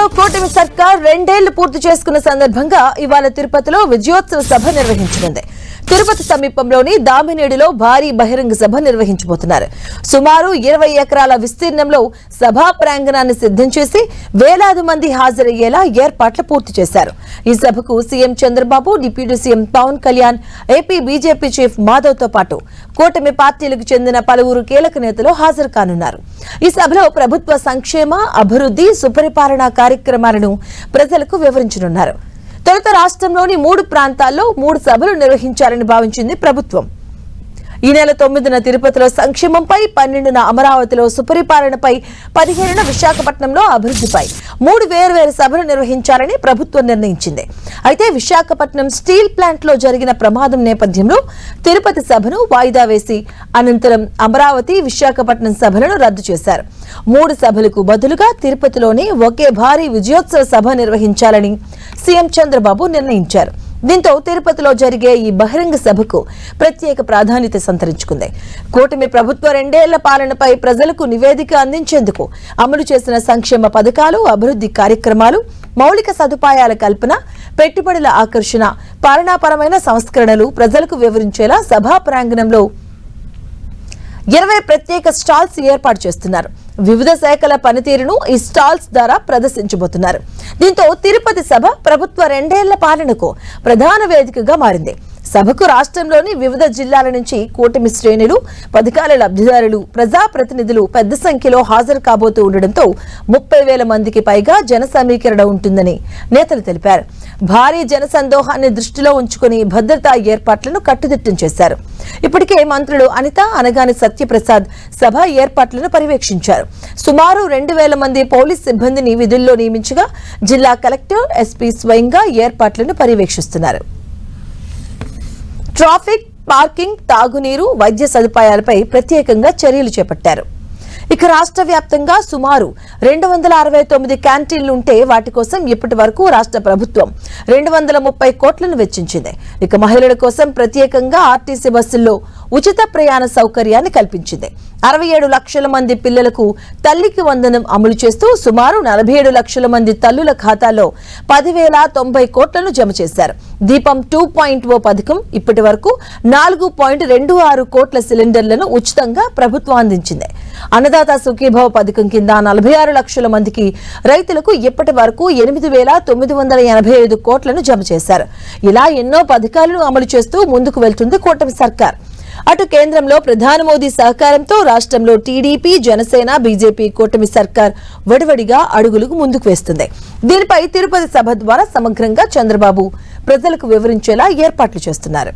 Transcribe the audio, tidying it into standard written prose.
తిరుపతిలో కూటమి సర్కార్ 2 ఏళ్లు పూర్తి చేసుకున్న సందర్భంగా ఇవాళ తిరుపతిలో విజయోత్సవ సభ నిర్వహించనుంది. తిరుపతి సమీపంలోని దామినేడులో భారీ బహిరంగ సభ నిర్వహించబోతున్నారు. సుమారు 20 ఎకరాల విస్తీర్ణంలో సభా ప్రాంగణాన్ని సిద్ధం చేసి వేలాది మంది హాజరయ్యేలా ఏర్పాట్లు పూర్తి చేశారు. ఈ సభకు CM Chandrababu, deputy CM Pawan Kalyan, AP BJP chief Madhav తో పాటు కూటమి పార్టీలకు చెందిన పలువురు కీలక నేతలు హాజరు కానున్నారు. ఈ సభలో ప్రభుత్వ సంక్షేమ, అభివృద్ధి, సుపరిపాలన కార్యక్రమాలను ప్రజలకు వివరించనున్నారు. తొలుత రాష్ట్రంలోని 3 ప్రాంతాల్లో 3 సభలు నిర్వహించాలని భావించింది ప్రభుత్వం. ఈ నెల 9న తిరుపతిలో సంక్షేమంపై, 12న అమరావతిలో సుపరిపాలనపై, 15న విశాఖపట్నంలో అభివృద్ధిపై 3 వేర్వేరు సభలు నిర్వహించాలని ప్రభుత్వం నిర్ణయించింది. అయితే విశాఖపట్నం స్టీల్ ప్లాంట్ లో జరిగిన ప్రమాదం నేపథ్యంలో తిరుపతి సభను వాయిదా వేసి అనంతరం అమరావతి, విశాఖపట్నం సభలను రద్దు చేశారు. 3 సభలకు బదులుగా తిరుపతిలోనే ఒకే భారీ విజయోత్సవ సభ నిర్వహించాలని సీఎం చంద్రబాబు నిర్ణయించారు. దీంతో తిరుపతిలో జరిగే ఈ బహిరంగ సభకు ప్రత్యేక ప్రాధాన్యత సంతరించుకుంది. కూటమి ప్రభుత్వ 2 ఏళ్ల పాలనపై ప్రజలకు నివేదిక అందించేందుకు అమలు చేసిన సంక్షేమ పథకాలు, అభివృద్ధి కార్యక్రమాలు, మౌలిక సదుపాయాల కల్పన, పెట్టుబడుల ఆకర్షణ, పాలనాపరమైన సంస్కరణలు ప్రజలకు వివరించేలా సభా ప్రాంగణంలో 20 ప్రత్యేక స్టాల్స్ ఏర్పాటు చేస్తున్నారు. వివిధ శాఖల పనితీరును ఈ స్టాల్స్ ద్వారా ప్రదర్శించబోతున్నారు. దీంతో తిరుపతి సభ ప్రభుత్వ 2 ఏళ్ల పాలనకు ప్రధాన వేదికగా మారింది. సభకు రాష్ట్రంలోని వివిధ జిల్లాల నుంచి కూటమి శ్రేణులు, పథకాల లబ్ధిదారులు, ప్రజాప్రతినిధులు పెద్ద సంఖ్యలో హాజరు కాబోతూ ఉండడంతో 30,000 మందికి పైగా జన సమీకరణ ఉంటుందని నేతలు తెలిపారు. భారీ జన సందోహాన్ని దృష్టిలో ఉంచుకుని భద్రతా ఏర్పాట్లను కట్టుదిట్టం చేశారు. ఇప్పటికే మంత్రులు అనిత, అనగాని సత్యప్రసాద్ సభ ఏర్పాట్లను పర్యవేక్షించారు. సుమారు 2,000 మంది పోలీస్ సిబ్బందిని విధుల్లో నియమించగా జిల్లా కలెక్టర్, ఎస్పీ స్వయంగా ఏర్పాట్లను పర్యవేక్షిస్తున్నారు. ట్రాఫిక్, పార్కింగ్, తాగునీరు, వైద్య సదుపాయాలపై ప్రత్యేకంగా చర్యలు చేపట్టారు. ఇక రాష్ట్ర వ్యాప్తంగా సుమారు 269 క్యాంటీన్లు ఉంటే వాటి కోసం ఇప్పటి వరకు రాష్ట్ర ప్రభుత్వం 230 కోట్లను వెచ్చించింది. ఇక మహిళల కోసం ప్రత్యేకంగా ఆర్టీసీ బస్సుల్లో ఉచిత ప్రయాణ సౌకర్యాన్ని కల్పించింది. 67 లక్షల మంది పిల్లలకు తల్లికి వందనం అమలు చేస్తూ సుమారు 47 లక్షల మంది తల్లుల ఖాతాలో 10,090 కోట్లను జమ చేశారు. దీపం 2.0 పథకం ఇప్పటి వరకు 4.26 కోట్ల సిలిండర్లను ఉచితంగా ప్రభుత్వం అందించింది. అన్నదాత సుఖీభవ పథకం కింద 46 లక్షల మందికి రైతులకు ఇప్పటి వరకు 8,985 కోట్లను జమ చేశారు. ఇలా ఎన్నో పథకాలను అమలు చేస్తూ ముందుకు వెళ్తుంది కూటమి సర్కార్. అటు కేంద్రంలో ప్రధాని మోదీ సహకారంతో రాష్ట్రంలో టీడీపీ, జనసేన, బీజేపీ కూటమి సర్కార్ వడివడిగా అడుగులకు ముందుకు వేస్తుంది. దీనిపై తిరుపతి సభ ద్వారా సమగ్రంగా చంద్రబాబు ప్రజలకు వివరించేలా ఏర్పాట్లు చేస్తున్నారు.